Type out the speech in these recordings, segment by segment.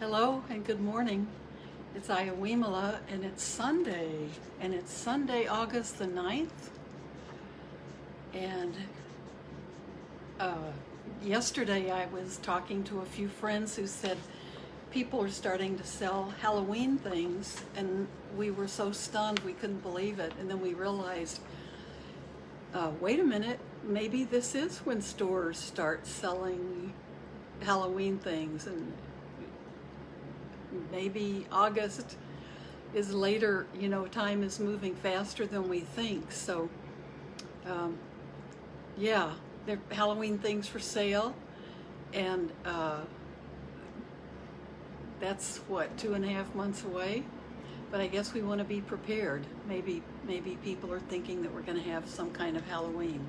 Hello and good morning. It's Ayya Vimala and it's Sunday. And it's Sunday, August the 9th. And yesterday I was talking to a few friends who said people are starting to sell Halloween things, and we were so stunned we couldn't believe it. And then we realized, wait a minute, maybe this is when stores start selling Halloween things, and maybe August is later. Time is moving faster than we think. So yeah, there are Halloween things for sale, and that's what, 2.5 months away. But I guess we want to be prepared. Maybe people are thinking that we're going to have some kind of Halloween.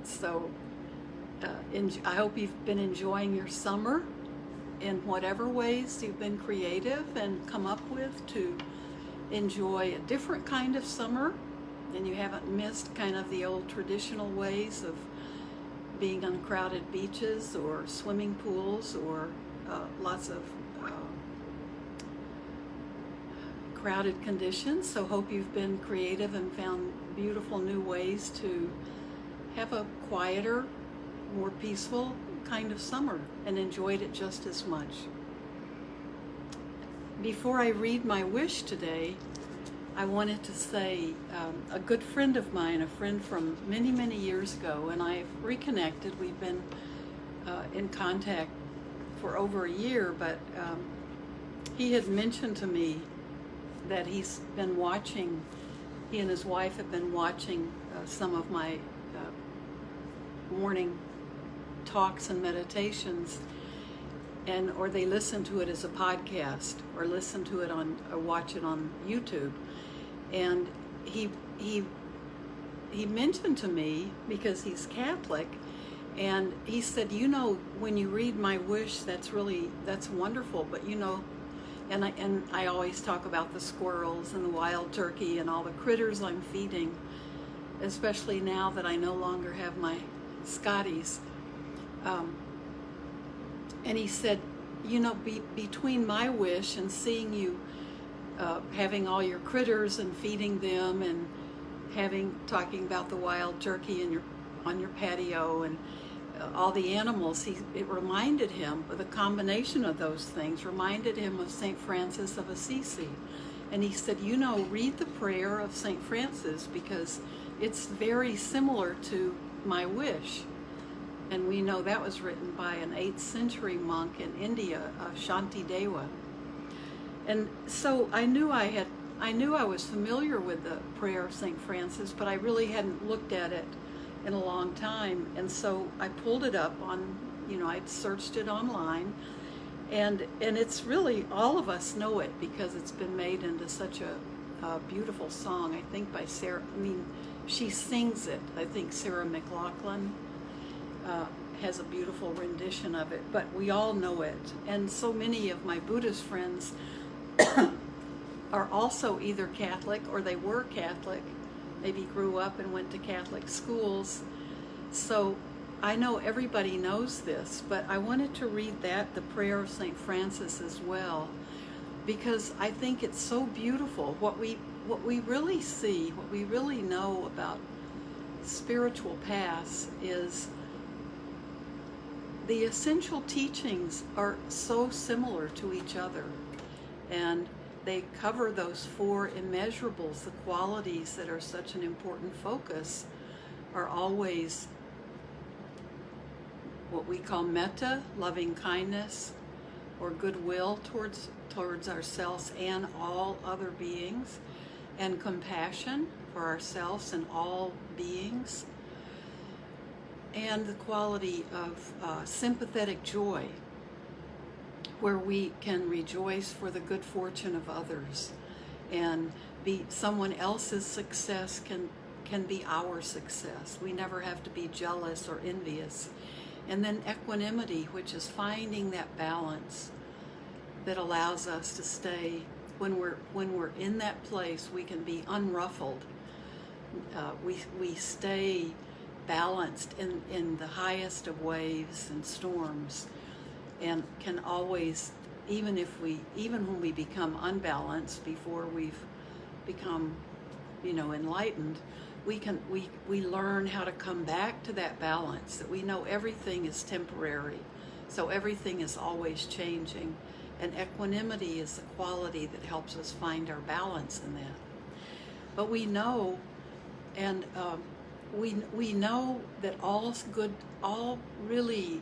So I hope you've been enjoying your summer in whatever ways you've been creative and come up with to enjoy a different kind of summer, and you haven't missed kind of the old traditional ways of being on crowded beaches or swimming pools or lots of crowded conditions. So hope you've been creative and found beautiful new ways to have a quieter, more peaceful kind of summer and enjoyed it just as much. Before I read my wish today, I wanted to say a good friend of mine, a friend from many years ago, and I've reconnected. We've been in contact for over a year, but he had mentioned to me that he and his wife have been watching some of my morning talks and meditations, or they listen to it as a podcast, or listen to it or watch it on YouTube. And he mentioned to me, because he's Catholic, and he said, when you read my wish, that's wonderful, but and I always talk about the squirrels and the wild turkey and all the critters I'm feeding, especially now that I no longer have my Scotties. And he said, between my wish and seeing you having all your critters and feeding them, and talking about the wild turkey on your patio and all the animals, it reminded him, the combination of those things reminded him of St. Francis of Assisi. And he said, read the prayer of St. Francis, because it's very similar to my wish. And we know that was written by an 8th century monk in India, Shantideva. And so I knew I was familiar with the prayer of St. Francis, but I really hadn't looked at it in a long time. And so I pulled it up on, I'd searched it online, and it's really, all of us know it because it's been made into such a beautiful song, I think by Sarah. She sings it. I think Sarah McLachlan has a beautiful rendition of it, but we all know it. And so many of my Buddhist friends are also either Catholic, or they were Catholic, maybe grew up and went to Catholic schools. So I know everybody knows this, but I wanted to read the prayer of St. Francis as well, because I think it's so beautiful. What we really see, what we really know about spiritual paths is the essential teachings are so similar to each other, and they cover those 4 immeasurables. The qualities that are such an important focus are always what we call metta, loving kindness, or goodwill towards ourselves and all other beings, and compassion for ourselves and all beings, and the quality of sympathetic joy, where we can rejoice for the good fortune of others, and someone else's success can be our success. We never have to be jealous or envious. And then equanimity, which is finding that balance that allows us to stay, when we're in that place, we can be unruffled. We stay balanced in the highest of waves and storms. and can always, even when we become unbalanced before we've become, enlightened, we learn how to come back to that balance, that we know everything is temporary, so everything is always changing, and equanimity is the quality that helps us find our balance in that. But we know, and we know that all really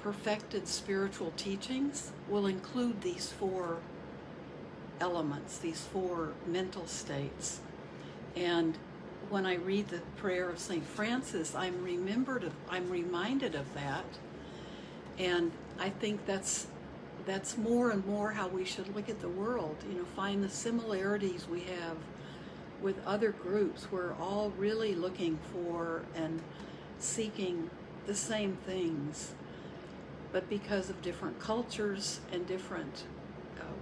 perfected spiritual teachings will include these 4 elements, these 4 mental states. And when I read the prayer of St. Francis, I'm reminded of that. And I think that's more and more how we should look at the world, find the similarities we have with other groups. We're all really looking for and seeking the same things, but because of different cultures and different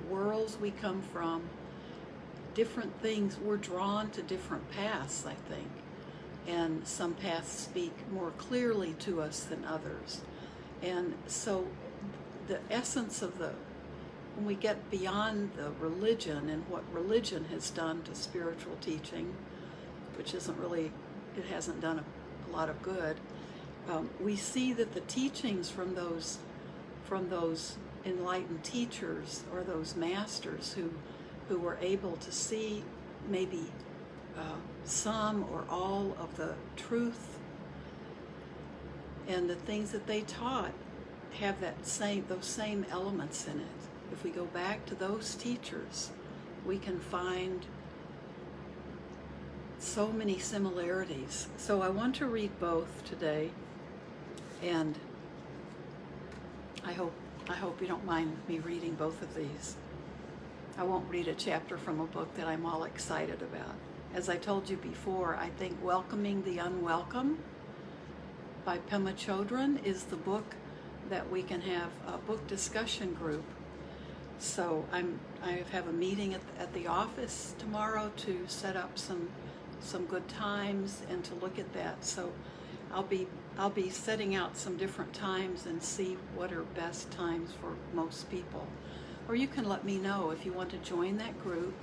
worlds we come from, different things, we're drawn to different paths, I think. And some paths speak more clearly to us than others. And so the essence of when we get beyond the religion and what religion has done to spiritual teaching, which it hasn't done a lot of good, we see that the teachings from those enlightened teachers, or those masters who were able to see maybe some or all of the truth, and the things that they taught have those same elements in it. If we go back to those teachers, we can find so many similarities. So I want to read both today, and I hope you don't mind me reading both of these. I won't read a chapter from a book that I'm all excited about. As I told you before, I think Welcoming the Unwelcome by Pema Chodron is the book that we can have a book discussion group. So I have a meeting at the office tomorrow to set up some good times and to look at that. So I'll be setting out some different times and see what are best times for most people. Or you can let me know if you want to join that group,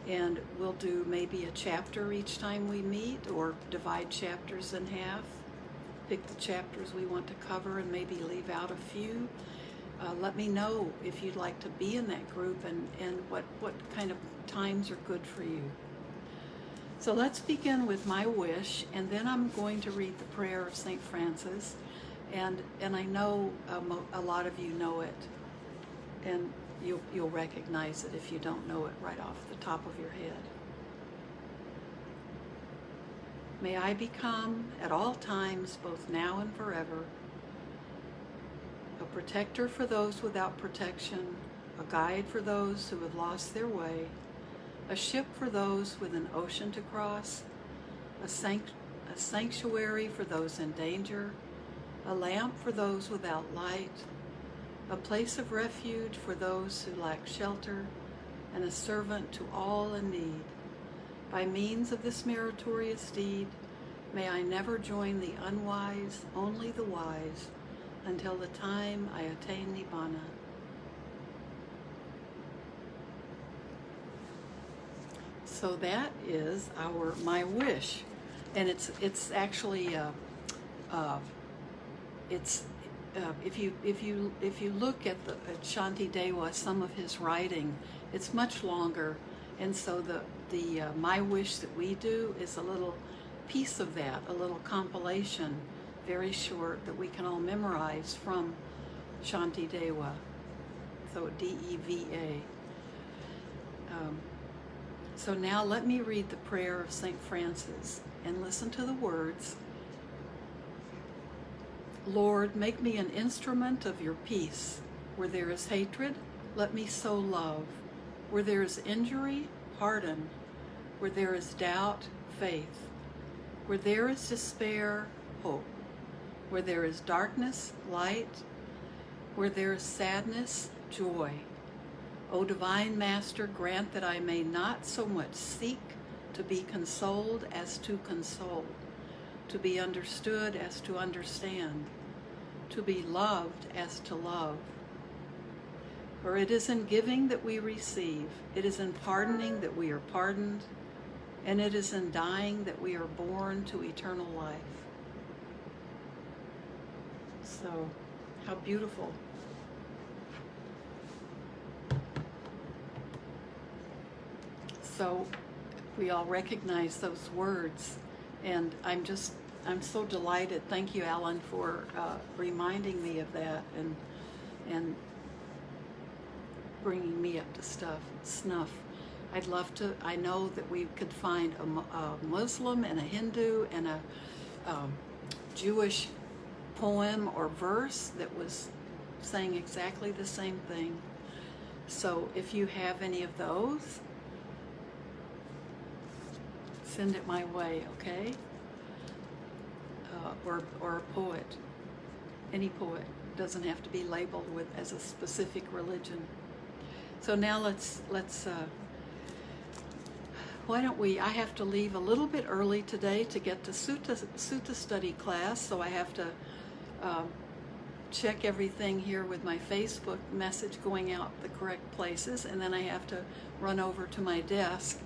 and we'll do maybe a chapter each time we meet, or divide chapters in half, pick the chapters we want to cover and maybe leave out a few. Let me know if you'd like to be in that group, and what kind of times are good for you. So let's begin with my wish, and then I'm going to read the prayer of St. Francis, and I know a lot of you know it, and you'll recognize it if you don't know it right off the top of your head. May I become, at all times, both now and forever, a protector for those without protection, a guide for those who have lost their way, a ship for those with an ocean to cross, a sanctuary for those in danger, a lamp for those without light, a place of refuge for those who lack shelter, and a servant to all in need. By means of this meritorious deed, may I never join the unwise, only the wise, until the time I attain Nibbana. So that is my wish, and it's actually if you look at Shantidewa, some of his writing, it's much longer, and so the my wish that we do is a little piece of that, a little compilation, very short, that we can all memorize from Shantidewa. So Deva. So now let me read the prayer of St. Francis and listen to the words. Lord, make me an instrument of your peace. Where there is hatred, let me sow love. Where there is injury, pardon. Where there is doubt, faith. Where there is despair, hope. Where there is darkness, light. Where there is sadness, joy. O Divine Master, grant that I may not so much seek to be consoled as to console, to be understood as to understand, to be loved as to love. For it is in giving that we receive, it is in pardoning that we are pardoned, and it is in dying that we are born to eternal life. So, how beautiful. So, we all recognize those words, and I'm so delighted. Thank you, Alan, for reminding me of that and bringing me up to snuff. I'd love to. I know that we could find a Muslim and a Hindu and a Jewish poem or verse that was saying exactly the same thing. So if you have any of those, send it my way, okay? Or a poet, any poet. Doesn't have to be labeled as a specific religion. So now let's why don't we, I have to leave a little bit early today to get to Sutta study class, so I have to check everything here with my Facebook message going out the correct places, and then I have to run over to my desk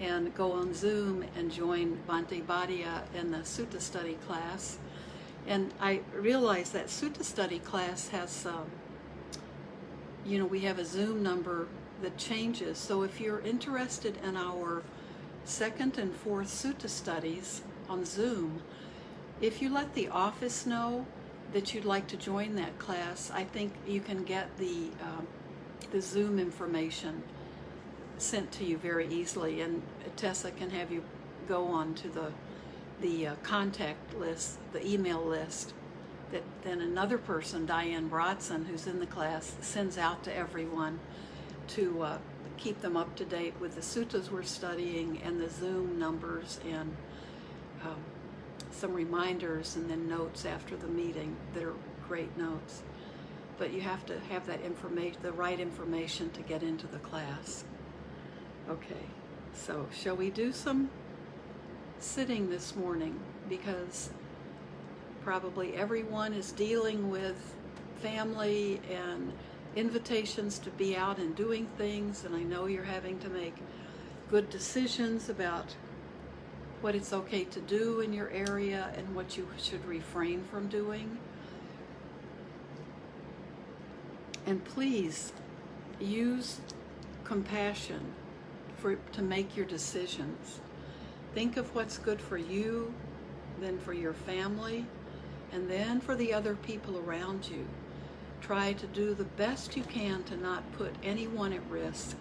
and go on Zoom and join Bhante Bhatia in the Sutta study class. And I realize that Sutta study class has, we have a Zoom number that changes. So if you're interested in our second and fourth Sutta studies on Zoom, if you let the office know that you'd like to join that class, I think you can get the Zoom information sent to you very easily, and Tessa can have you go on to the contact list, the email list, that then another person, Diane Brodson, who's in the class, sends out to everyone to keep them up to date with the suttas we're studying and the Zoom numbers and some reminders and then notes after the meeting that are great notes. But you have to have that information, the right information, to get into the class. Okay, so shall we do some sitting this morning? Because probably everyone is dealing with family and invitations to be out and doing things, and I know you're having to make good decisions about what it's okay to do in your area and what you should refrain from doing. And please use compassion to make your decisions. Think of what's good for you, then for your family, and then for the other people around you. Try to do the best you can to not put anyone at risk.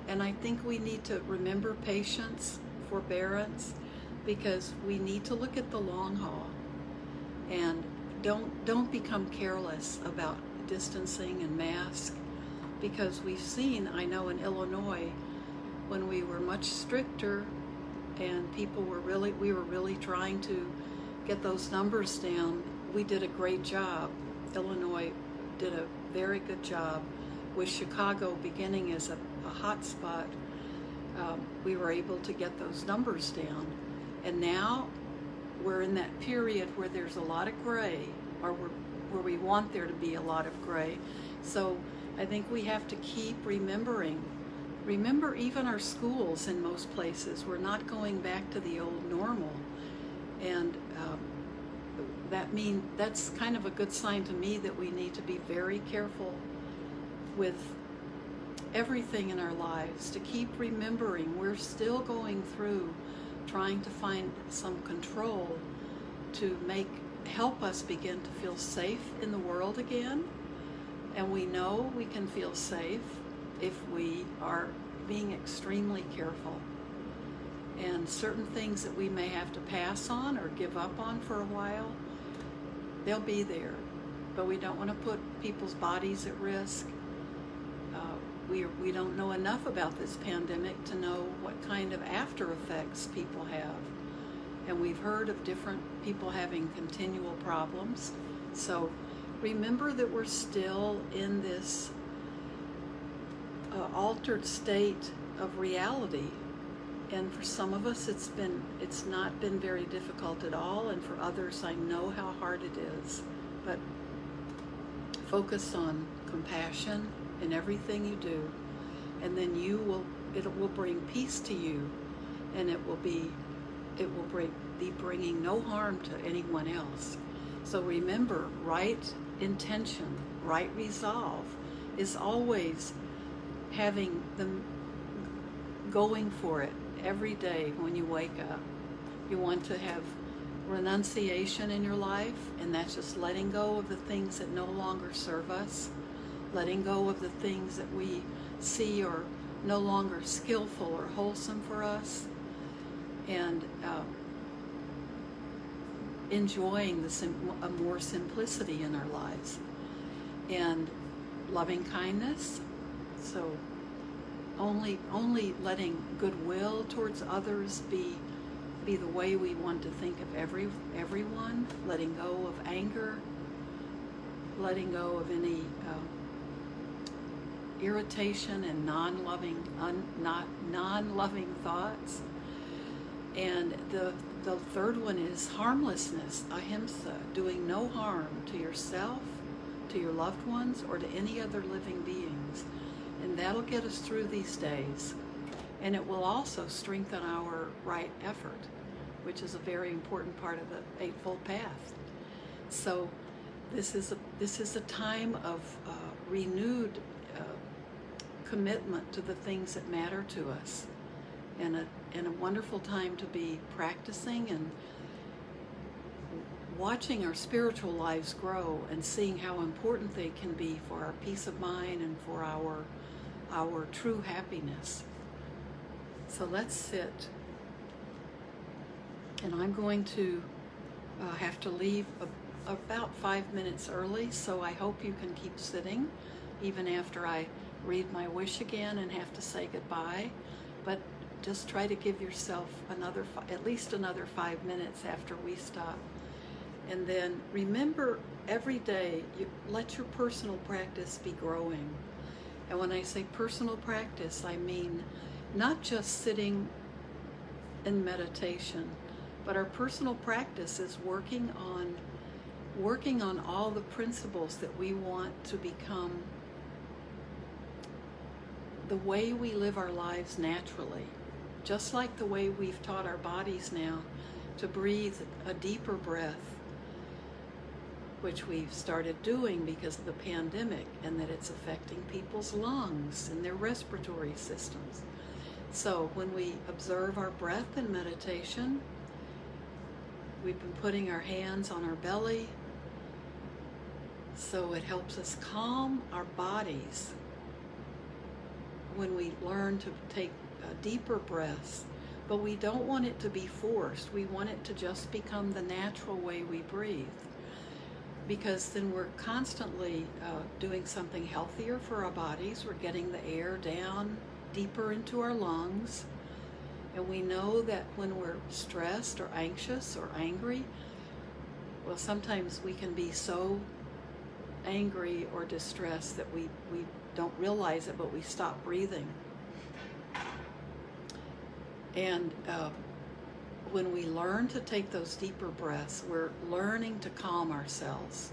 And I think we need to remember patience, forbearance, because we need to look at the long haul. And don't become careless about distancing and masks, because we've seen, I know in Illinois, when we were much stricter and we were really trying to get those numbers down, we did a great job. Illinois did a very good job. With Chicago beginning as a hot spot, we were able to get those numbers down. And now we're in that period where there's a lot of gray, or where we want there to be a lot of gray. So I think we have to keep remembering. Remember, even our schools in most places, we're not going back to the old normal. And that's kind of a good sign to me that we need to be very careful with everything in our lives, to keep remembering we're still going through trying to find some control to help us begin to feel safe in the world again. And we know we can feel safe if we are being extremely careful. And certain things that we may have to pass on or give up on for a while, they'll be there. But we don't want to put people's bodies at risk. We don't know enough about this pandemic to know what kind of after effects people have. And we've heard of different people having continual problems. So remember that we're still in this altered state of reality. And for some of us, it's not been very difficult at all. And for others, I know how hard it is. But focus on compassion in everything you do, and then it will bring peace to you, and it will be bringing no harm to anyone else. So remember, right intention, right resolve is always having them going for it every day when you wake up. You want to have renunciation in your life, and that's just letting go of the things that no longer serve us, letting go of the things that we see are no longer skillful or wholesome for us, and enjoying a more simplicity in our lives, and loving kindness. So only letting goodwill towards others be the way we want to think of everyone, letting go of anger, letting go of any irritation and non-loving thoughts. And the third one is harmlessness, ahimsa, doing no harm to yourself, to your loved ones, or to any other living beings. And that'll get us through these days. And it will also strengthen our right effort, which is a very important part of the Eightfold Path. So this is a time of renewed commitment to the things that matter to us, and a wonderful time to be practicing and watching our spiritual lives grow and seeing how important they can be for our peace of mind and for our true happiness. So let's sit. And I'm going to have to leave about 5 minutes early, so I hope you can keep sitting even after I read my wish again and have to say goodbye. But just try to give yourself at least another 5 minutes after we stop. And then remember, every day, let your personal practice be growing. And when I say personal practice, I mean not just sitting in meditation, but our personal practice is working on all the principles that we want to become the way we live our lives naturally. Just like the way we've taught our bodies now to breathe a deeper breath, which we've started doing because of the pandemic, and that it's affecting people's lungs and their respiratory systems. So when we observe our breath in meditation, we've been putting our hands on our belly, so it helps us calm our bodies when we learn to take deeper breaths. But we don't want it to be forced. We want it to just become the natural way we breathe, because then we're constantly doing something healthier for our bodies. We're getting the air down deeper into our lungs. And we know that when we're stressed or anxious or angry, well, sometimes we can be so angry or distressed that we don't realize it, but we stop breathing. And when we learn to take those deeper breaths, we're learning to calm ourselves,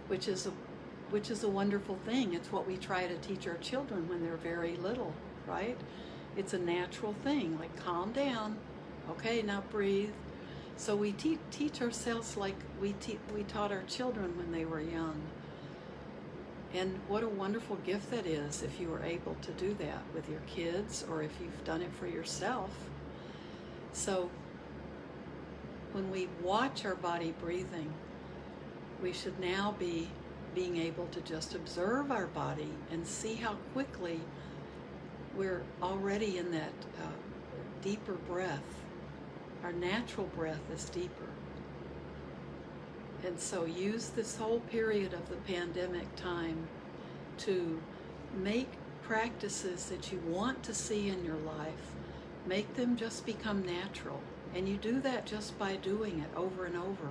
which is a wonderful thing. It's what we try to teach our children when they're very little, right? It's a natural thing, like calm down. Okay, now breathe. So we teach ourselves like we taught our children when they were young. And what a wonderful gift that is if you were able to do that with your kids, or if you've done it for yourself. So when we watch our body breathing, we should now be being able to just observe our body and see how quickly we're already in that deeper breath. Our natural breath is deeper. And so use this whole period of the pandemic time to make practices that you want to see in your life, make them just become natural. And you do that just by doing it over and over.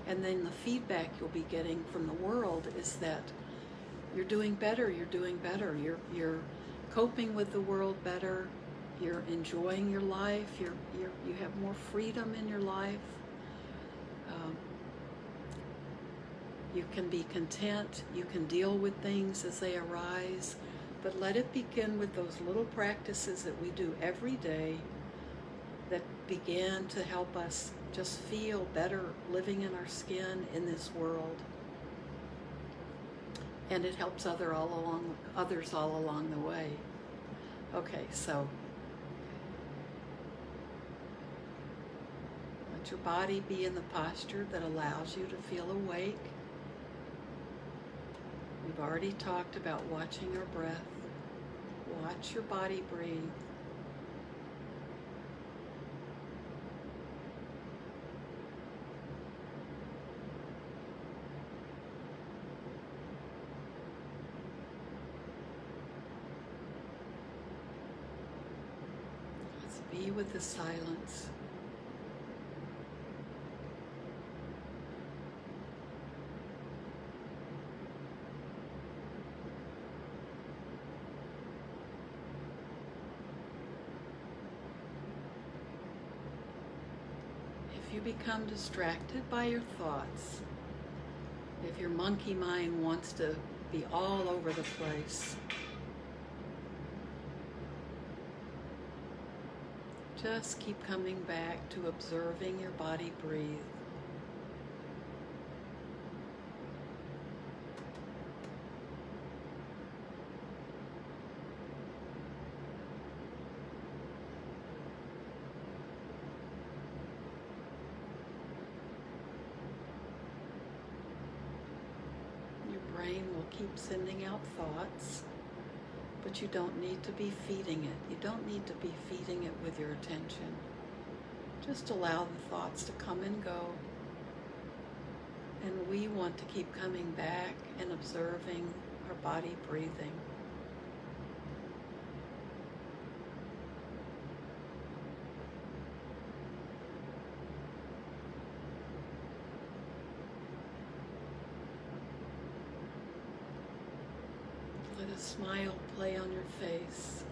And then the feedback you'll be getting from the world is that you're doing better, you're coping with the world better, you're enjoying your life, you have more freedom in your life. You can be content, you can deal with things as they arise, but let it begin with those little practices that we do every day that begin to help us just feel better living in our skin in this world. And it helps others all along the way. Okay, so let your body be in the posture that allows you to feel awake. We've already talked about watching your breath. Watch your body breathe. Let's be with the silence. If you become distracted by your thoughts, if your monkey mind wants to be all over the place, just keep coming back to observing your body breathe. Brain will keep sending out thoughts, but you don't need to be feeding it. You don't need to be feeding it with your attention. Just allow the thoughts to come and go. And we want to keep coming back and observing our body breathing. Let a smile play on your face.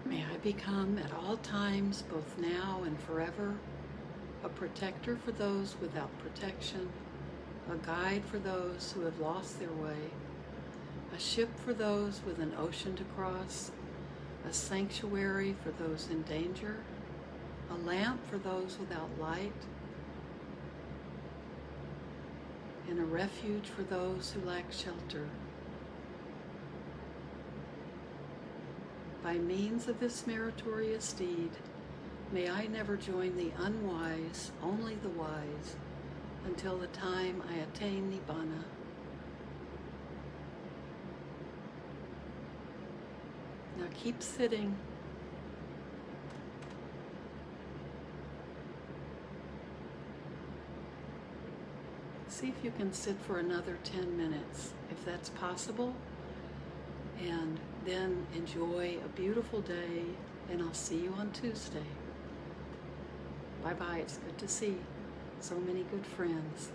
May I become at all times, both now and forever, a protector for those without protection, a guide for those who have lost their way, a ship for those with an ocean to cross, a sanctuary for those in danger, a lamp for those without light, and a refuge for those who lack shelter. By means of this meritorious deed, may I never join the unwise, only the wise, until the time I attain Nibbana. Now keep sitting. See if you can sit for another 10 minutes, if that's possible. And then enjoy a beautiful day, and I'll see you on Tuesday. Bye-bye. It's good to see so many good friends.